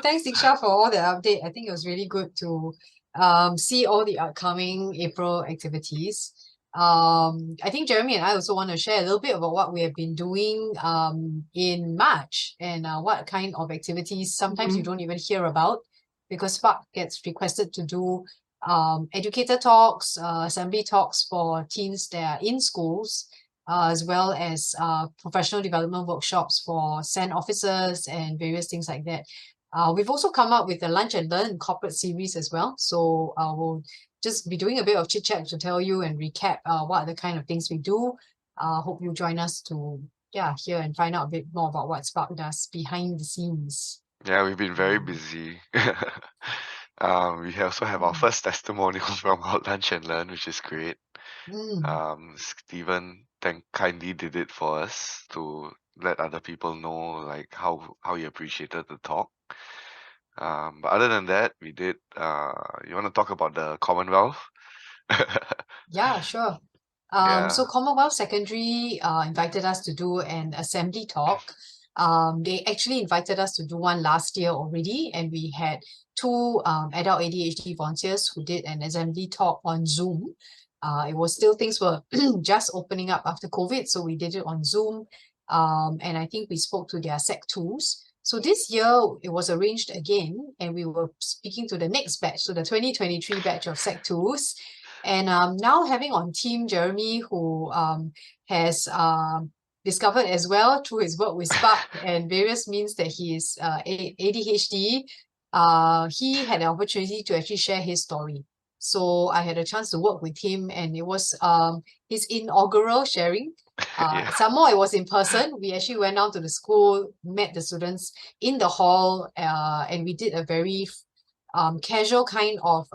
Thanks, Diksha, for all the update. I think it was really good to see all the upcoming April activities. I think Jeremy and I also want to share a little bit about what we have been doing in March and what kind of activities sometimes you Mhm. don't even hear about because Spark gets requested to do educator talks, assembly talks for teens that are in schools, as well as professional development workshops for SEN officers and various things like that. We've also come up with the Lunch and Learn corporate series as well. So we'll just be doing a bit of chit chat to tell you and recap what are the kind of things we do. Hope you join us to hear and find out a bit more about what Spark does behind the scenes. Yeah, we've been very Um, busy. We also have our mm, first testimonial from our Lunch and Learn, which is great. mm. Stephen kindly did it for us to let other people know like how he appreciated the talk. But other than that, we did. You want to talk about the Commonwealth? Yeah, sure. So Yeah. Commonwealth Secondary invited us to do an assembly talk. They actually invited us to do one last year already, and we had two adult ADHD volunteers who did an assembly talk on Zoom. It was still things were just opening up after COVID, so we did it on Zoom. And I think we spoke to their Sec 2s. So this year it was arranged again, and we were speaking to the next batch, so the 2023 batch of Sec 2s. And now having on team Jeremy, who has discovered as well through his work with Spark and various means that he is ADHD, he had an opportunity to actually share his story. So I had a chance to work with him, and it was his inaugural sharing. Yeah. Some more, it was in person. We actually went down to the school, met the students in the hall, and we did a very casual kind of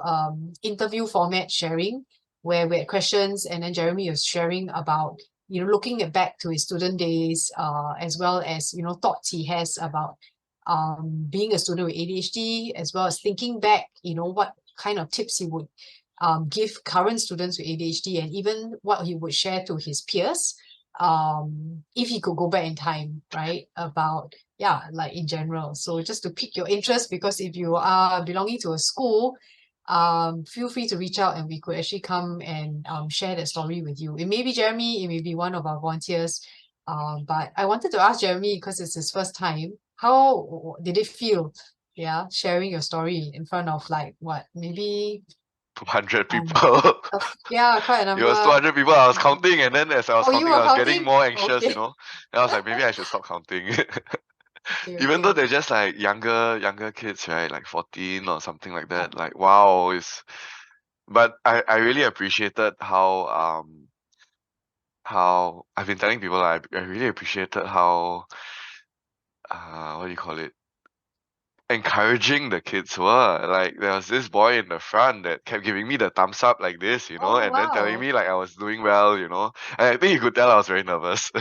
interview format sharing where we had questions, and then Jeremy was sharing about looking back to his student days, as well as thoughts he has about being a student with ADHD, as well as thinking back, what kind of tips he would give current students with ADHD, and even what he would share to his peers if he could go back in time, right? About like in general. So just to pique your interest, because if you are belonging to a school, feel free to reach out and we could actually come and share that story with you. It may be Jeremy, it may be one of our volunteers. But I wanted to ask Jeremy, because it's his first time, how did it feel? Yeah, sharing your story in front of like what, maybe 200 um people. quite a It was number. 200 people. I was counting, and then as I was Oh, you counting, were I was getting counting? more anxious, Okay. And I was like, maybe I should stop counting. Okay, Even though okay. they're just like younger kids, right? Like 14 or something like that. Like, wow, but I really appreciated how I've been telling people I really appreciated how what do you call it? Encouraging the kids were. Like there was this boy in the front that kept giving me the thumbs up like this, Oh, and then telling wow. me like I was doing well. And I think you could tell I was very nervous.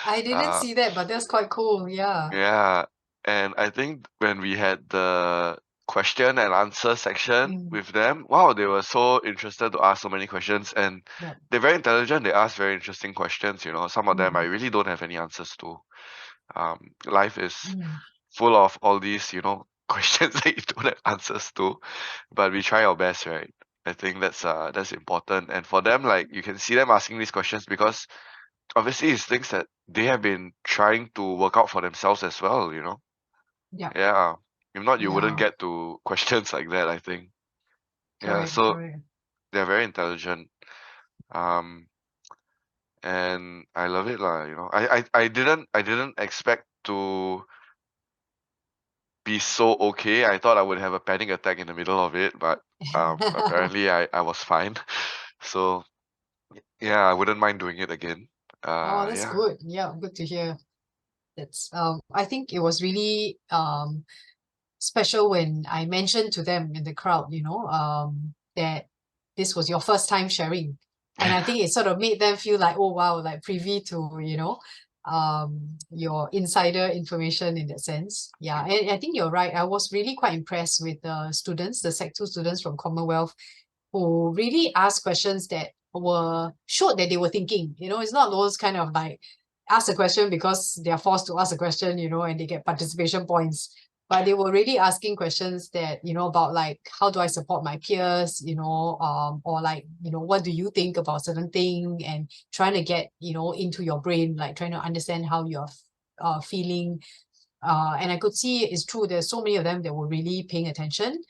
I didn't uh, see that, but that's quite cool. Yeah. yeah. And I think when we had the question and answer section Mm, with them, wow, they were so interested to ask so many questions, and yeah. they're very intelligent. They ask very interesting questions. Some of them I Mm, really don't have any answers to. Life is mm, full of all these questions that you don't have answers to, but we try our best, right? I think that's important. And for them, like you can see them asking these questions because obviously it's things that they have been trying to work out for themselves as well. yeah. Yeah. If not, you wouldn't Yeah. get to questions like that, I think. Yeah, Correct. so Correct. they're very intelligent. Um, and I love it, lah. I didn't expect to be so okay. I thought I would have a panic attack in the middle of it, but apparently I was fine. So yeah, I wouldn't mind doing it again. Oh, that's Yeah. good. Yeah, good to hear. That's I think it was really special when I mentioned to them in the crowd, that this was your first time sharing. And I think it sort of made them feel like, oh wow, like privy to, your insider information in that sense. Yeah, and I think you're right. I was really quite impressed with the students, the Sec 2 students from Commonwealth, who really asked questions that showed that they were thinking. It's not those kind of like ask a question because they are forced to ask a question, and they get participation points. but they were really asking questions that, about like, how do I support my peers, or like, what do you think about certain thing, and trying to get, into your brain, like trying to understand how you're feeling. And I could see it's true. There's so many of them that were really paying attention.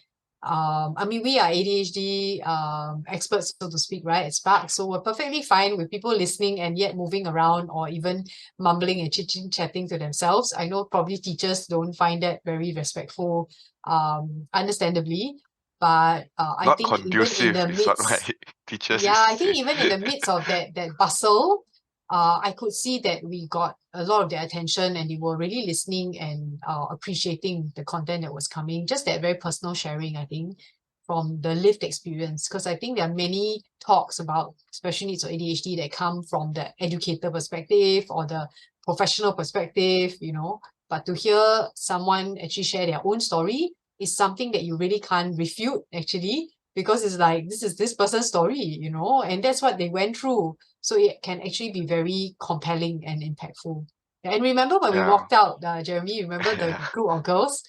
I mean, we are ADHD experts, so to speak, right? At Spark, so we're perfectly fine with people listening and yet moving around or even mumbling and chatting to themselves. I know probably teachers don't find that very respectful, understandably, but I Not think even in conducive the is what my midst, teachers yeah, used I to think say. even in the midst of that bustle, I could see that we got a lot of their attention and they were really listening and appreciating the content that was coming. Just that very personal sharing, I think, from the lived experience. Because I think there are many talks about special needs or ADHD that come from the educator perspective or the professional perspective, But to hear someone actually share their own story is something that you really can't refute, actually, because it's like, this is this person's story, and that's what they went through. So it can actually be very compelling and impactful. And remember when we Yeah, walked out, Jeremy, remember the yeah, group of girls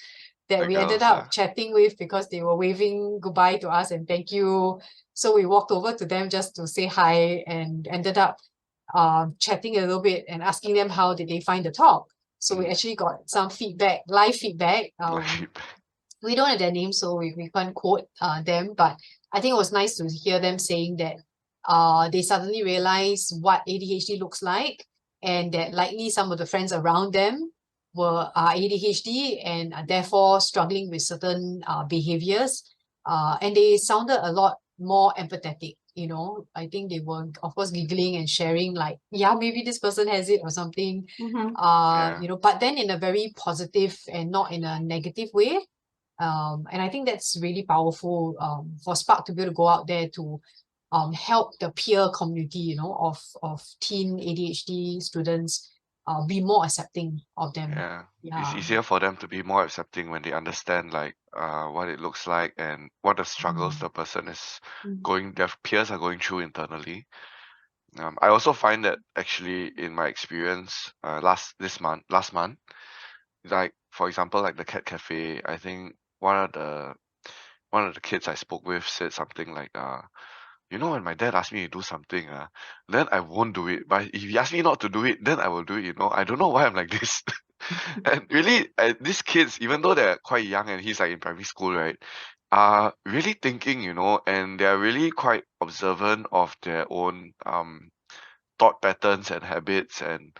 that the we ended girls, up chatting with because they were waving goodbye to us and thank you. So we walked over to them just to say hi and ended up chatting a little bit and asking them how did they find the talk. So we mm, actually got some feedback, live feedback. like, We don't have their names, so we can't quote them, but I think it was nice to hear them saying that they suddenly realized what ADHD looks like, and that likely some of the friends around them are ADHD and are therefore struggling with certain behaviors. And they sounded a lot more empathetic. I think they were, of course, giggling and sharing, like, yeah, maybe this person has it or something. Mm-hmm. yeah, But then in a very positive and not in a negative way. And I think that's really powerful, for Spark to be able to go out there to help the peer community, of teen ADHD students be more accepting of them. yeah. It's Yeah. easier for them to be more accepting when they understand like what it looks like and what the struggles Mm. the person is Mm. their peers are going through internally. I also find that actually in my experience, last month, like for example, like the cat cafe, I think one of the kids I spoke with said something like, when my dad asked me to do something, then I won't do it. But if he asks me not to do it, then I will do it. I don't know why I'm like this. And really, these kids, even though they're quite young and he's like in primary school, right, are really thinking, and they're really quite observant of their own thought patterns and habits and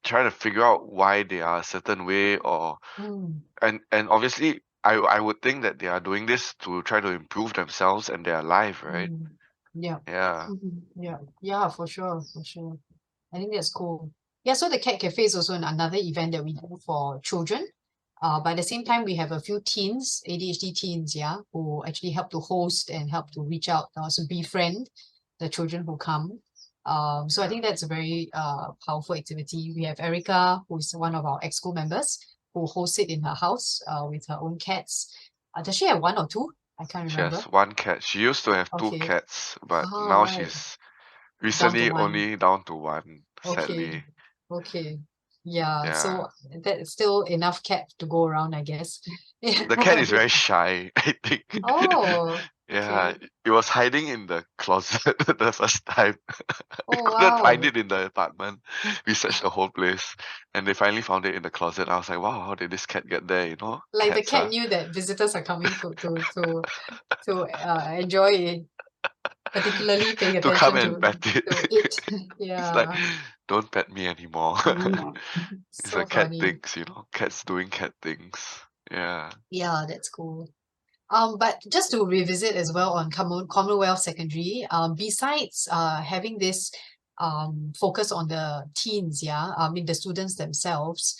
trying to figure out why they are a certain way or Mm. and obviously I would think that they are doing this to try to improve themselves and their life, right? Mm. Yeah. Yeah. Yeah. Yeah, for sure. For sure. I think that's cool. Yeah, so the Cat Cafe is also another event that we do for children. But at the same time, we have a few teens, ADHD teens, yeah, who actually help to host and help to reach out, also befriend the children who come. So I Yeah. think that's a very powerful activity. We have Erica, who is one of our ex-school members, who hosts it in her house with her own cats. Does she have one or two? I can't She remember. has one cat. She used to have two Okay. cats, but All now right. she's Down to recently one. only down to one, Okay. sadly. Okay. Yeah. Yeah. So that's still enough cat to go around, I guess. The cat is Yeah. very shy, I think. Oh, Yeah, okay. it was hiding in the closet the first time. We Oh, couldn't find wow. it in the apartment. We searched the whole place, and they finally found it in the closet. I was like, wow, how did this cat get there? Like the Cats cat are knew that visitors are coming to enjoy it, particularly paying to come attention and pet it. to it. It's like, Yeah. don't pet me anymore. Mm. It's So a cat funny. things, cats doing cat things. Yeah. Yeah, that's cool. But just to revisit as well on Commonwealth Secondary, besides having this focus on the teens, yeah, I mean the students themselves,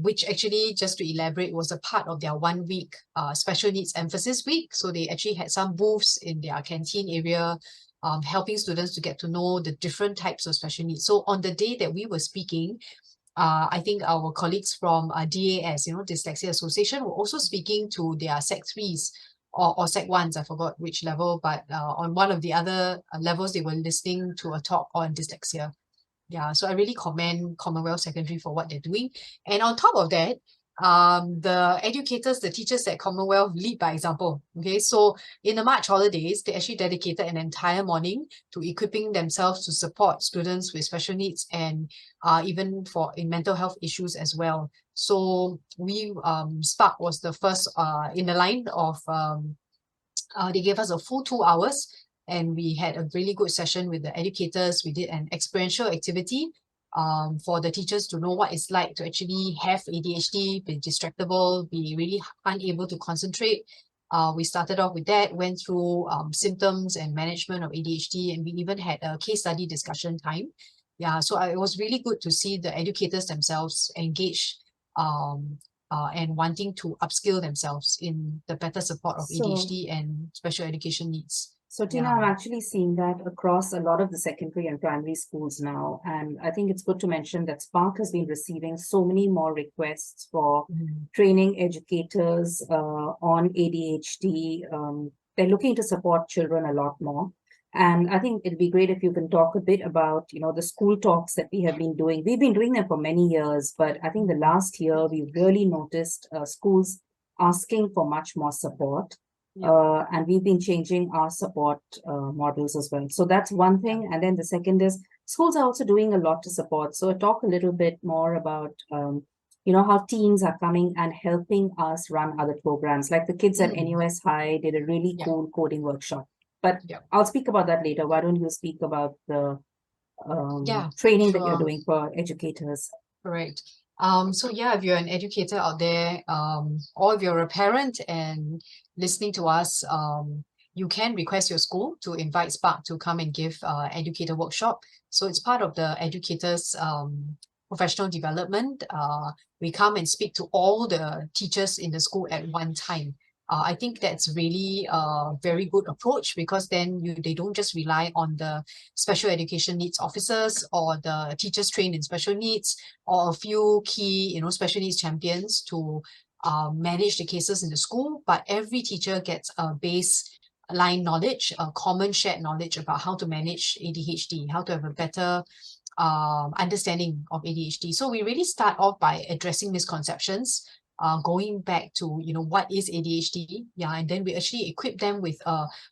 which actually, just to elaborate, was a part of their 1 week special needs emphasis week. So they actually had some booths in their canteen area, helping students to get to know the different types of special needs. So on the day that we were speaking, I think our colleagues from DAS, Dyslexia Association, were also speaking to their Sec 3s or Sec 1s, I forgot which level, but on one of the other levels, they were listening to a talk on dyslexia. Yeah, so I really commend Commonwealth Secondary for what they're doing. And on top of that, the educators, the teachers at Commonwealth lead by example. Okay, so in the March holidays, they actually dedicated an entire morning to equipping themselves to support students with special needs and even in mental health issues as well. So Spark was the first in the line of they gave us a full 2 hours and we had a really good session with the educators. We did an experiential activity for the teachers to know what it's like to actually have ADHD, be distractible, be really unable to concentrate. We started off with that, went through symptoms and management of ADHD, and we even had a case study discussion time. Yeah, so it was really good to see the educators themselves engage and wanting to upskill themselves in the better support of ADHD and special education needs. So Tina, I'm actually seeing that across a lot of the secondary and primary schools now. And I think it's good to mention that Spark has been receiving so many more requests for training educators on ADHD. They're looking to support children a lot more. And I think it'd be great if you can talk a bit about, the school talks that we have been doing. We've been doing them for many years, but I think the last year we've really noticed schools asking for much more support. And we've been changing our support models as well. So that's one thing. And then the second is schools are also doing a lot to support. So talk a little bit more about, how teams are coming and helping us run other programs. Like the kids at NUS High did a really cool coding workshop. But I'll speak about that later. Why don't you speak about the training that you're doing for educators? Correct. So if you're an educator out there, or if you're a parent and listening to us, you can request your school to invite Spark to come and give educator workshop. So it's part of the educators professional development. We come and speak to all the teachers in the school at one time. I think that's really a very good approach because then they don't just rely on the special education needs officers or the teachers trained in special needs or a few key, special needs champions to manage the cases in the school, but every teacher gets a baseline knowledge, a common shared knowledge about how to manage ADHD, how to have a better understanding of ADHD. So we really start off by addressing misconceptions, going back to what is ADHD, and then we actually equip them with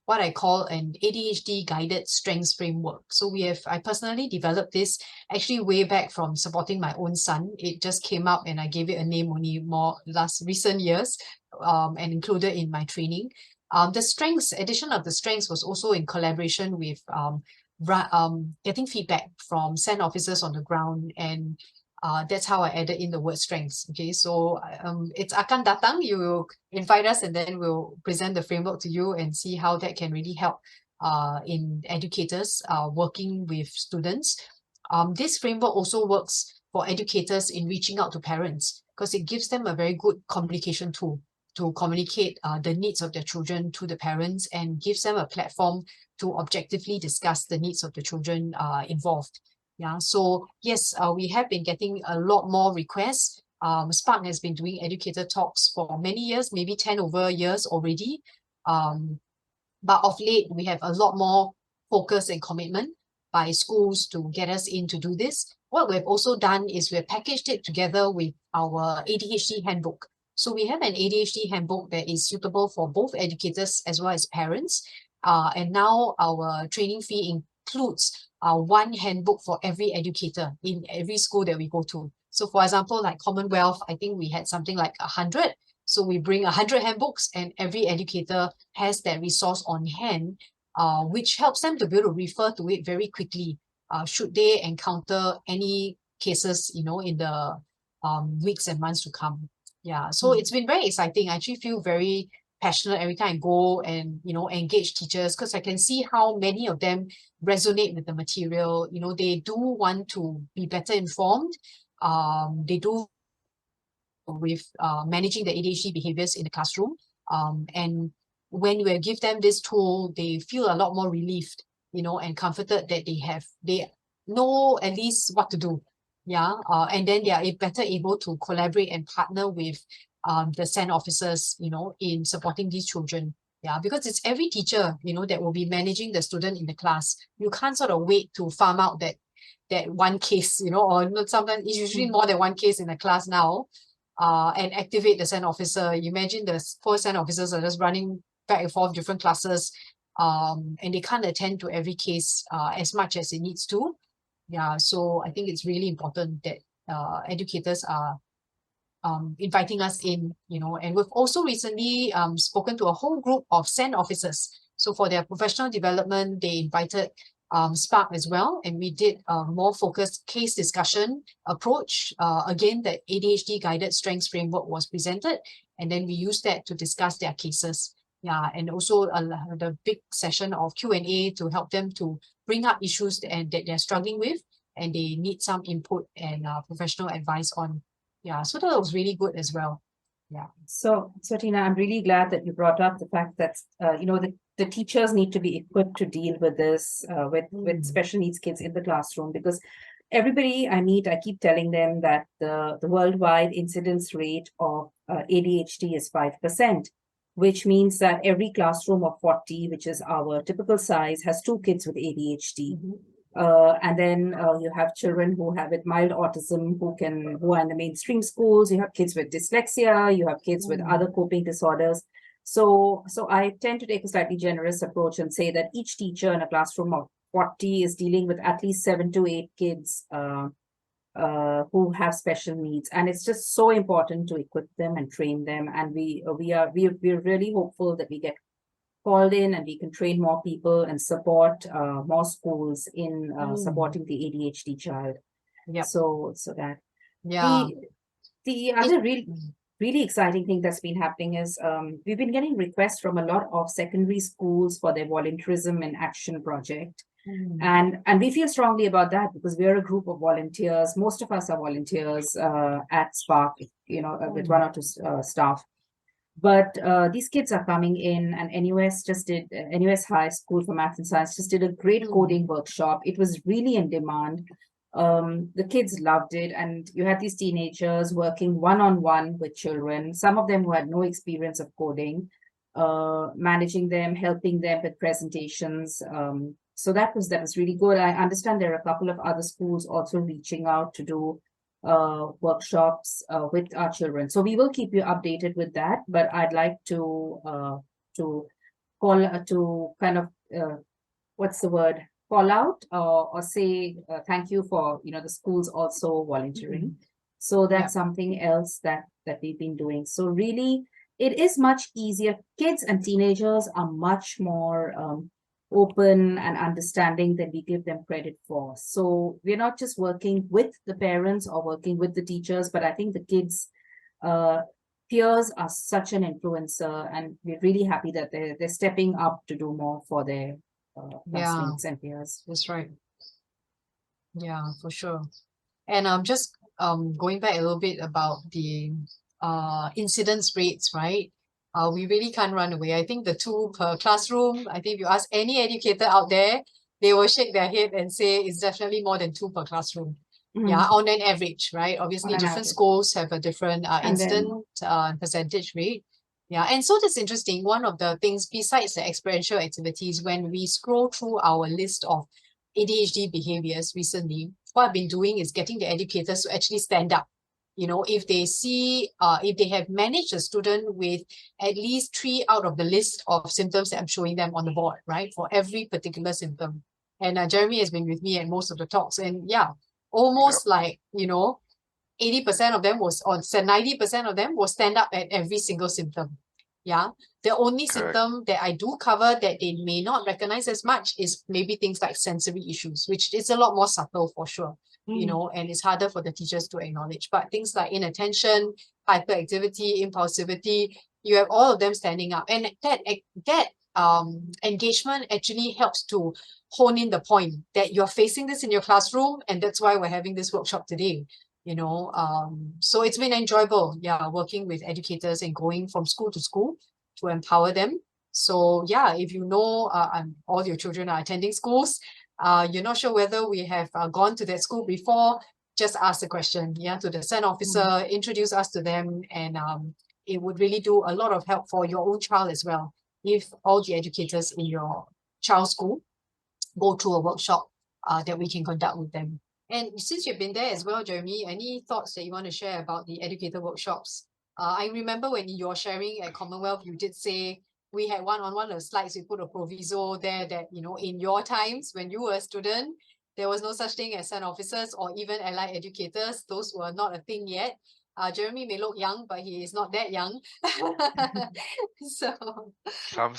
what I call an ADHD guided strengths framework. So I personally developed this actually way back from supporting my own son. It just came out and I gave it a name only more recent years, and included in my training. The addition of the strengths was also in collaboration with getting feedback from SEN officers on the ground, and that's how I added in the word strengths. Okay, so it's akan datang. You will invite us and then we'll present the framework to you and see how that can really help in educators working with students. This framework also works for educators in reaching out to parents because it gives them a very good communication tool to communicate the needs of their children to the parents and gives them a platform to objectively discuss the needs of the children involved. Yeah, so yes, we have been getting a lot more requests. Spark has been doing educator talks for many years, maybe 10 over years already. But of late, we have a lot more focus and commitment by schools to get us in to do this. What we've also done is we've packaged it together with our ADHD handbook. So we have an ADHD handbook that is suitable for both educators as well as parents. And now our training fee includes one handbook for every educator in every school that we go to. So for example, like Commonwealth, I think we had something like 100. So we bring 100 handbooks and every educator has that resource on hand, which helps them to be able to refer to it very quickly should they encounter any cases, in the weeks and months to come. Yeah, so it's been very exciting. I actually feel very passionate every time I go and engage teachers because I can see how many of them resonate with the material. They do want to be better informed. They do with managing the ADHD behaviors in the classroom. And when you give them this tool, they feel a lot more relieved, and comforted that they know at least what to do. Yeah, and then they are better able to collaborate and partner with the SEN officers, in supporting these children. Yeah, because it's every teacher, that will be managing the student in the class. You can't sort of wait to farm out that one case, or sometimes it's usually more than one case in a class now. and activate the SEN officer. You imagine the four SEN officers are just running back and forth different classes, and they can't attend to every case as much as it needs to. Yeah, so I think it's really important that educators are inviting us in, and we've also recently spoken to a whole group of SEN officers. So for their professional development, they invited Spark as well, and we did a more focused case discussion approach. Again, the ADHD guided strengths framework was presented, and then we used that to discuss their cases. Yeah, and also the big session of Q&A to help them to bring up issues that they're struggling with, and they need some input and professional advice on. Yeah, so that was really good as well. Yeah. So Tina, I'm really glad that you brought up the fact that the teachers need to be equipped to deal with this with special needs kids in the classroom, because everybody I meet, I keep telling them that the worldwide incidence rate of ADHD is 5%, which means that every classroom of 40, which is our typical size, has 2 kids with ADHD. And then you have children who have it mild autism, who are in the mainstream schools. You have kids with dyslexia. You have kids with other coping disorders. So I tend to take a slightly generous approach and say that each teacher in a classroom of 40 is dealing with at least 7 to 8 kids who have special needs, and it's just so important to equip them and train them. And we're really hopeful that we get called in and we can train more people and support more schools in supporting the ADHD child. Yep. So that Yeah. the other really exciting thing that's been happening is we've been getting requests from a lot of secondary schools for their volunteerism and action project. And we feel strongly about that because we're a group of volunteers. Most of us are volunteers at Spark, with 1 or 2 staff. But these kids are coming in, and NUS High School for Math and Science just did a great coding workshop. It was really in demand. The kids loved it, and you had these teenagers working one-on-one with children, some of them who had no experience of coding, managing them, helping them with presentations. So that was really good. I understand there are a couple of other schools also reaching out to do workshops with our children. So we will keep you updated with that, but I'd like to call out or say thank you for the schools also volunteering. So that's something else that we've been doing. So really it is much easier. Kids and teenagers are much more open and understanding than we give them credit for. So we're not just working with the parents or working with the teachers, but I think the kids' peers are such an influencer, and we're really happy that they're stepping up to do more for their classmates and peers. That's right. Yeah, for sure. And I'm just going back a little bit about the incidence rates, right? We really can't run away. I think the 2 per classroom, I think if you ask any educator out there, they will shake their head and say it's definitely more than 2 per classroom. Yeah, on an average, right? Obviously, different schools have a different incident percentage rate. Yeah, and so that's interesting. One of the things besides the experiential activities, when we scroll through our list of ADHD behaviors recently, what I've been doing is getting the educators to actually stand up. If they see, if they have managed a student with at least 3 out of the list of symptoms that I'm showing them on the board, right, for every particular symptom. And Jeremy has been with me at most of the talks, and almost like 80% of them or 90% of them will stand up at every single symptom. Yeah, the only symptom that I do cover that they may not recognize as much is maybe things like sensory issues, which is a lot more subtle for sure. And it's harder for the teachers to acknowledge. But things like inattention, hyperactivity, impulsivity, you have all of them standing up. And that engagement actually helps to hone in the point that you're facing this in your classroom, and that's why we're having this workshop today. So it's been enjoyable, working with educators and going from school to school to empower them. So if all your children are attending schools, you're not sure whether we have gone to that school before, just ask the question, to the SEN officer, introduce us to them, and it would really do a lot of help for your own child as well. If all the educators in your child's school go through a workshop that we can conduct with them. And since you've been there as well, Jeremy, any thoughts that you want to share about the educator workshops? I remember when you're sharing at Commonwealth, you did say we had on one of the slides, we put a proviso there that, in your times when you were a student, there was no such thing as SEN officers or even allied educators. Those were not a thing yet. Jeremy may look young, but he is not that young. So Some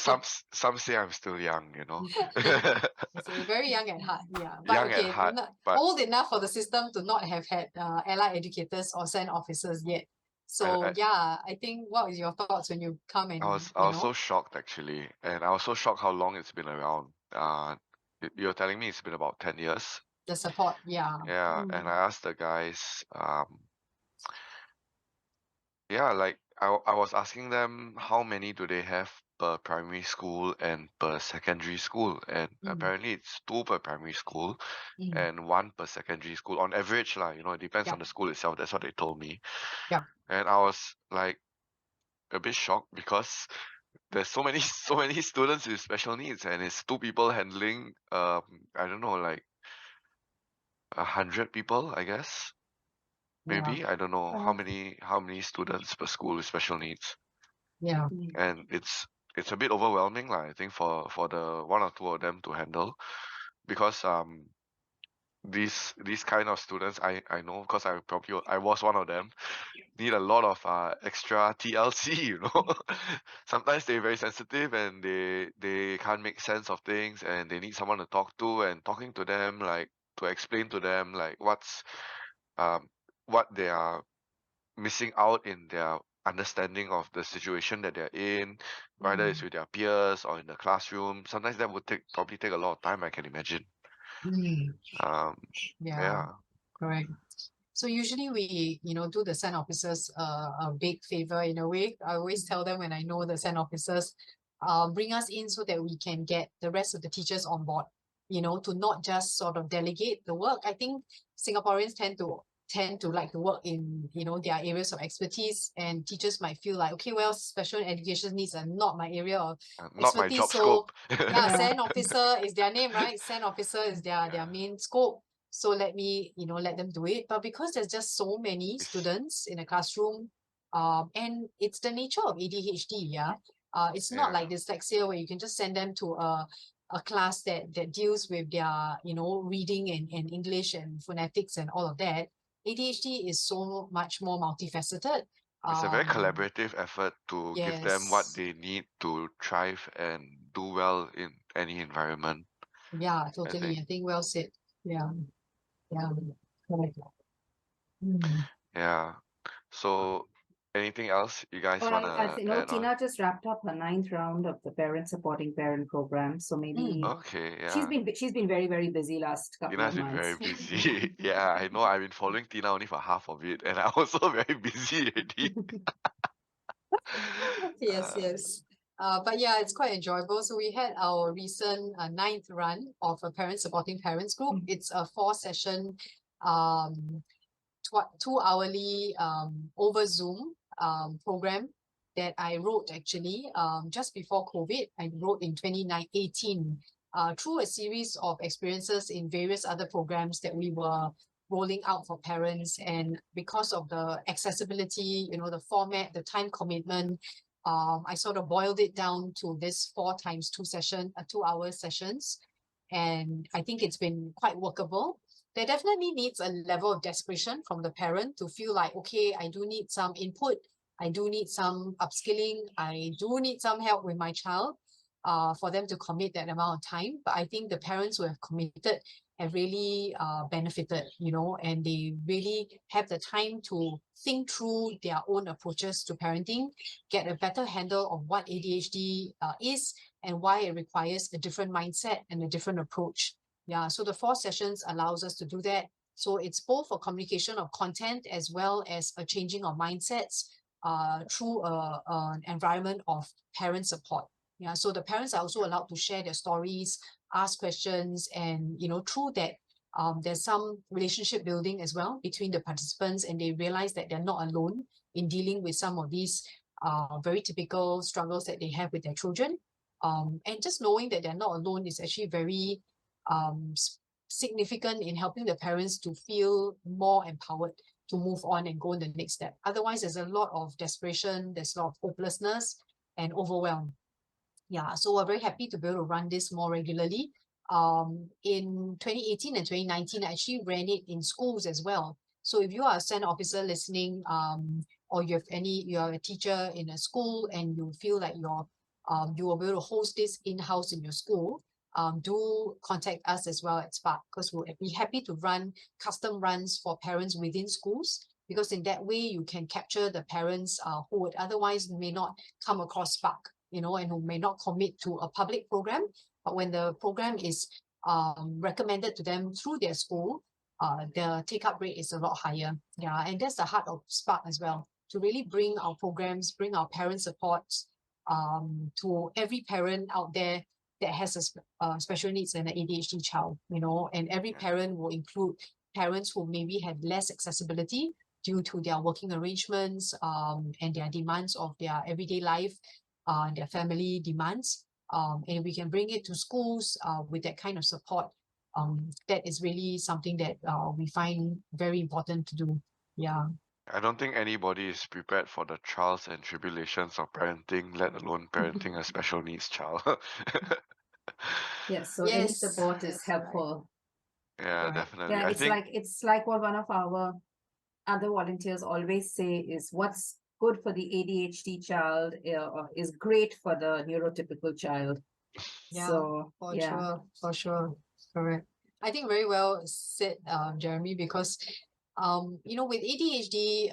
say I'm still young, so very young at heart, yeah. But Young at okay, heart, not but old enough for the system to not have had allied educators or SEN officers yet. So I yeah, I think what is your thoughts when you come I and was so shocked actually, and I was so shocked how long it's been around. You're telling me it's been about 10 years? the support, yeah. Yeah, and I asked the guys, yeah, like I was asking them how many do they have per primary school and per secondary school, and apparently it's 2 per primary school and 1 per secondary school on average lah. It depends on Yeah. the school itself. That's what they told me. Yeah. And I was like a bit shocked because there's so many so many students with special needs, and it's 2 people handling I don't know, like 100 people, I guess. Maybe I don't know how many students per school with special needs, Yeah. and it's a bit overwhelming lah, I think, for the 1 or 2 of them to handle, because these kind of students, I know because I was one of them, need a lot of extra TLC. Sometimes they're very sensitive and they can't make sense of things, and they need someone to talk to, and talking to them, like, to explain to them like what they are missing out in their understanding of the situation that they're in, whether it's with their peers or in the classroom. Sometimes that would probably take a lot of time, I can imagine. Yeah, Yeah. correct. So usually we, do the SEN officers a big favor in a way. I always tell them when I know the SEN officers, bring us in so that we can get the rest of the teachers on board, to not just sort of delegate the work. I think Singaporeans tend to like to work in, their areas of expertise, and teachers might feel like, okay, well, special education needs are not my area of Not my expertise. job So scope. yeah, SEN officer is their name, right? SEN officer is their Yeah. main scope. So let me, let them do it. But because there's just so many students in a classroom, and it's the nature of ADHD, yeah. It's not like dyslexia where you can just send them to a class that deals with their, reading and English and phonetics and all of that. ADHD is so much more multifaceted. It's a very collaborative effort to give them what Yes. they need to thrive and do well in any environment. Yeah, totally. I think well said. Yeah. Yeah. Correct. Yeah. So anything else you guys All right, I wanna think add on? Tina just wrapped up her 9th round of the parent supporting parent program. So maybe Okay, she's yeah. been very very busy last couple Tina's of been very months. busy. Yeah, I know. I've been following Tina only for half of it, and I'm also very busy already. Yes, yes. But yeah, it's quite enjoyable. So we had our recent 9th run of a parent supporting parents group. It's a 4-session, 2-hourly over Zoom program that I wrote actually just before COVID. I wrote in 2018 through a series of experiences in various other programs that we were rolling out for parents. And because of the accessibility, the format, the time commitment, I sort of boiled it down to this 4 times 2 2-hour sessions. And I think it's been quite workable. There definitely needs a level of desperation from the parent to feel like, okay, I do need some input. I do need some upskilling. I do need some help with my child for them to commit that amount of time. But I think the parents who have committed have really benefited, and they really have the time to think through their own approaches to parenting, get a better handle of what ADHD is and why it requires a different mindset and a different approach. Yeah, so the 4 sessions allows us to do that. So it's both a communication of content as well as a changing of mindsets through an environment of parent support. Yeah, so the parents are also allowed to share their stories, ask questions, and through that, there's some relationship building as well between the participants, and they realize that they're not alone in dealing with some of these very typical struggles that they have with their children. And just knowing that they're not alone is actually very significant in helping the parents to feel more empowered to move on and go in the next step. Otherwise, there's a lot of desperation, there's a lot of hopelessness and overwhelm. Yeah, so we're very happy to be able to run this more regularly. In 2018 and 2019, I actually ran it in schools as well. So if you are a SEN officer listening, or you are a teacher in a school and you feel like you will be able to host this in-house in your school, do contact us as well at Spark, because we'll be happy to run custom runs for parents within schools, because in that way you can capture the parents who would otherwise may not come across Spark, and who may not commit to a public program, but when the program is recommended to them through their school, the take-up rate is a lot higher. Yeah, and that's the heart of Spark as well, to really bring our programs, bring our parent support to every parent out there that has a special needs and an ADHD child, and every parent will include parents who maybe have less accessibility due to their working arrangements and their demands of their everyday life, their family demands, and we can bring it to schools with that kind of support. That is really something that we find very important to do. Yeah. I don't think anybody is prepared for the trials and tribulations of parenting, let alone parenting a special needs child. Yes, so any support is helpful. Yeah, Correct. definitely. Yeah, I it's think like what one of our other volunteers always say is what's good for the ADHD child is great for the neurotypical child. Yeah, So for yeah. sure. Correct. I think very well said, Jeremy, because with ADHD,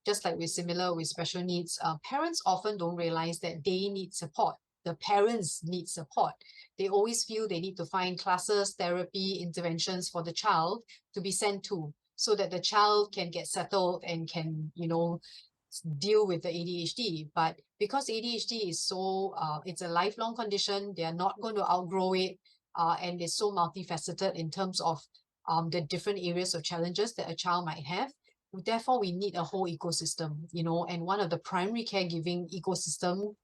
just like with similar with special needs, parents often don't realize that they need support. The parents need support. They always feel they need to find classes, therapy, interventions for the child to be sent to, so that the child can get settled and can, deal with the ADHD. But because ADHD is so, it's a lifelong condition, they are not going to outgrow it, and it's so multifaceted in terms of the different areas of challenges that a child might have. Therefore, we need a whole ecosystem, and one of the primary caregiving ecosystem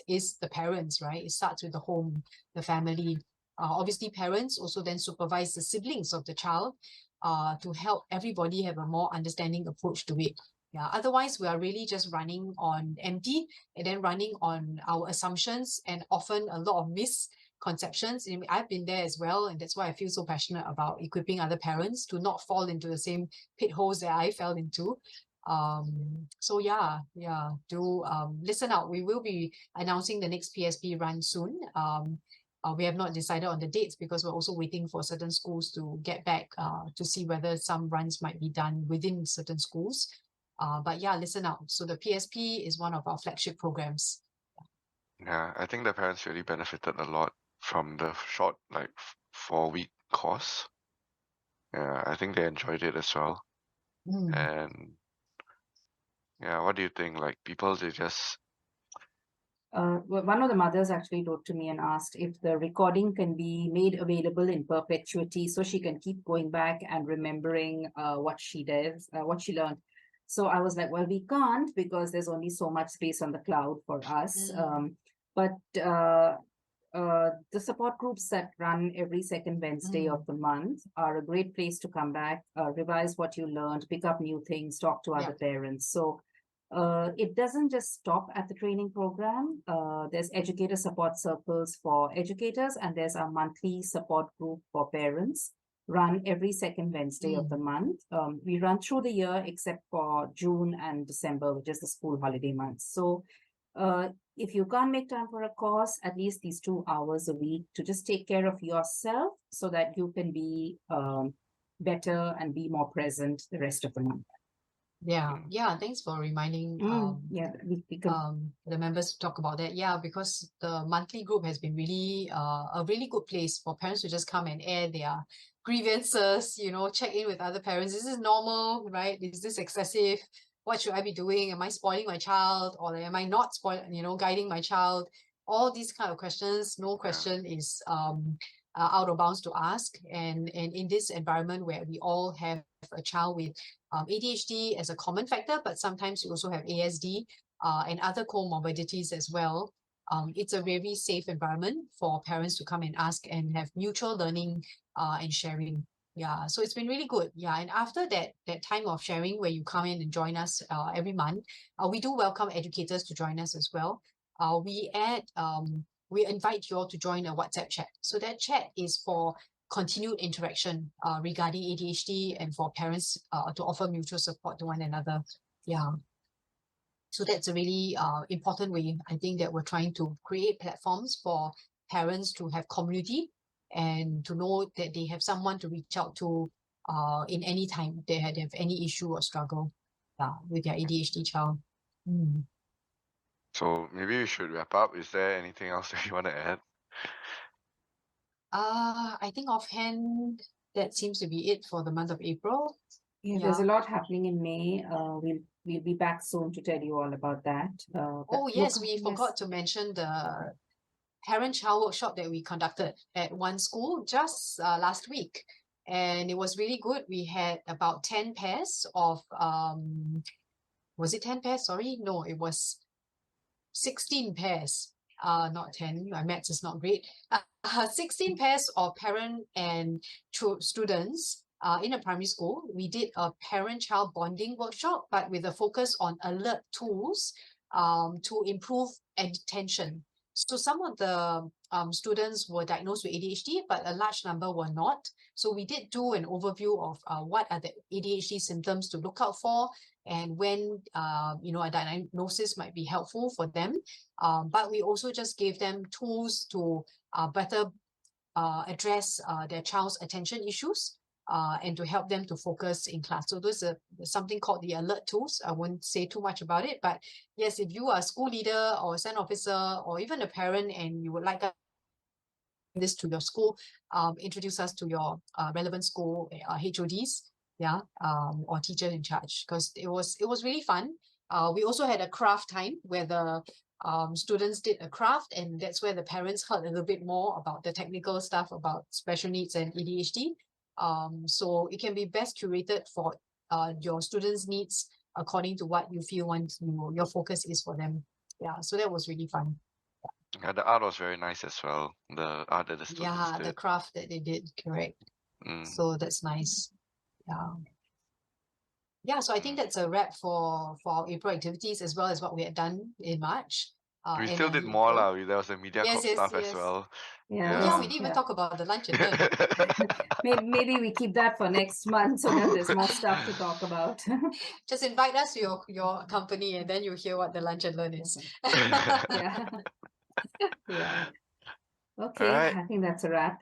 is the parents, right? It starts with the home, the family. Obviously, parents also then supervise the siblings of the child to help everybody have a more understanding approach to it. Yeah, otherwise we are really just running on empty and then running on our assumptions and often a lot of misconceptions. And I've been there as well, and that's why I feel so passionate about equipping other parents to not fall into the same pit holes that I fell into. So do listen out. We will be announcing the next PSP run soon. We have not decided on the dates because we're also waiting for certain schools to get back to see whether some runs might be done within certain schools. But yeah, listen out. So the PSP is one of our flagship programs. Yeah, I think the parents really benefited a lot from the short, 4-week course. Yeah, I think they enjoyed it as well. And yeah, what do you think? Like people, they just one of the mothers actually wrote to me and asked if the recording can be made available in perpetuity so she can keep going back and remembering what she does, what she learned. So I was like, well, we can't because there's only so much space on the cloud for us. But the support groups that run every second Wednesday of the month are a great place to come back, revise what you learned, pick up new things, talk to other parents. So it doesn't just stop at the training program. There's educator support circles for educators, and there's a monthly support group for parents run every second Wednesday of the month. We run through the year except for June and December, which is the school holiday months. So if you can't make time for a course, at least these 2 hours a week to just take care of yourself so that you can be better and be more present the rest of the month. Yeah, thanks for reminding the members to talk about that. Yeah, because the monthly group has been really a really good place for parents to just come and air their grievances, check in with other parents. Is this normal, right? Is this excessive? What should I be doing? Am I spoiling my child, or am I not guiding my child? All these kind of questions. No question is out of bounds to ask. And in this environment where we all have a child with ADHD as a common factor, but sometimes you also have ASD and other comorbidities as well. It's a very safe environment for parents to come and ask and have mutual learning and sharing. Yeah, so it's been really good. Yeah, and after that time of sharing where you come in and join us every month, we do welcome educators to join us as well. We invite you all to join a WhatsApp chat. So that chat is for continued interaction regarding ADHD and for parents to offer mutual support to one another. Yeah. So that's a really important way, I think, that we're trying to create platforms for parents to have community and to know that they have someone to reach out to in any time they have any issue or struggle with their ADHD child. Mm. So maybe we should wrap up. Is there anything else that you want to add? I think offhand, that seems to be it for the month of April. Yeah, there's a lot happening in May. We'll be back soon to tell you all about that. Oh yes, we forgot to mention the parent-child workshop that we conducted at one school just last week, and it was really good. We had about 10 pairs of was it 10 pairs? Sorry, no, it was 16 pairs. Not 10. My maths is not great. 16 pairs of parent and students in a primary school. We did a parent-child bonding workshop, but with a focus on alert tools to improve attention. So some of the students were diagnosed with ADHD, but a large number were not. So we did do an overview of what are the ADHD symptoms to look out for and when a diagnosis might be helpful for them. But we also just gave them tools to better address their child's attention issues and to help them to focus in class. So there's something called the alert tools. I won't say too much about it, but yes, if you are a school leader or a SEN officer or even a parent and you would like this to your school, introduce us to your relevant school HODs, or teacher in charge, because it was really fun. We also had a craft time where the students did a craft, and that's where the parents heard a little bit more about the technical stuff about special needs and ADHD. So it can be best curated for your students' needs according to what you feel your focus is for them. Yeah, so that was really fun. Yeah, the art was very nice as well. The art that the students did. The craft that they did, correct. So that's nice. So I think that's a wrap for our April activities, as well as what we had done in March. We still did more lah. There was the MediaCorp stuff as well. We didn't even talk about the lunch and learn. Maybe we keep that for next month so that there's more stuff to talk about. Just invite us to your company, and then you hear what the lunch and learn is. Okay, All right. I think that's a wrap.